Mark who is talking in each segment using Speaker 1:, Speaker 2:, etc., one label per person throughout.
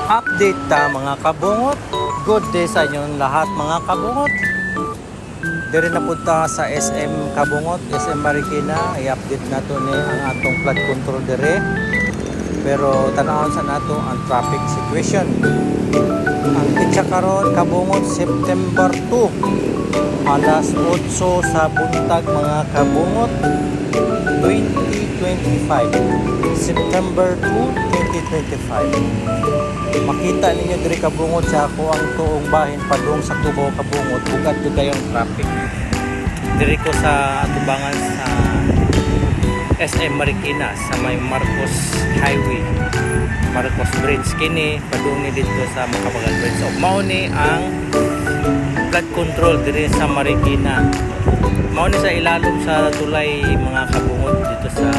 Speaker 1: Update ta mga kabungot. Good day sa inyong lahat mga kabungot. Dire na punta sa SM Kabungot, SM Marikina. I-update nato ni ang atong flood control dire. Pero tanawon sa nato ang traffic situation. Ang pitsa karon Kabungot September 2 alas 8 sa buntag mga kabungot 2025. September 2, 2025. Makita ninyo diri kabungot sa ako ang tuong bahin padung sa Cubao Kabungot. Bugad jud kayong traffic. Diri ko sa atubangan sa SM Marikina sa may Marcos Highway. Marcos Bridge kini padung ni dito sa Makabagal Bridge. So mao ni ang flood control diri sa Marikina. Mao ni sa ilalom sa tulay mga kabungot dito sa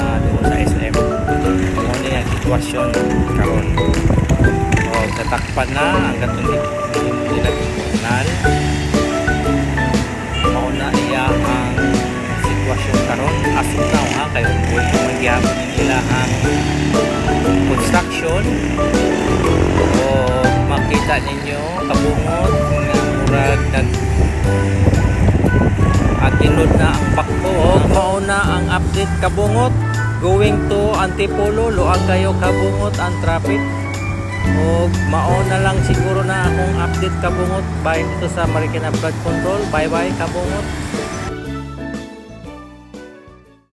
Speaker 1: SM. Mao ni ang sitwasyon karon. O tatakpan na ang gatong kanal. Mao na iya ang sitwasyon karon as of now ha kayo kung magyapon ng ilahang construction o makita ninyo kabungot nga murag nag atinod na ang bakto. Mao na ang update kabungot going to Antipolo. Luag kayo kabungot ang traffic. O mao na lang siguro na akong update kabungot bahin dito sa Marikina Flood Control. Bye bye kabungot.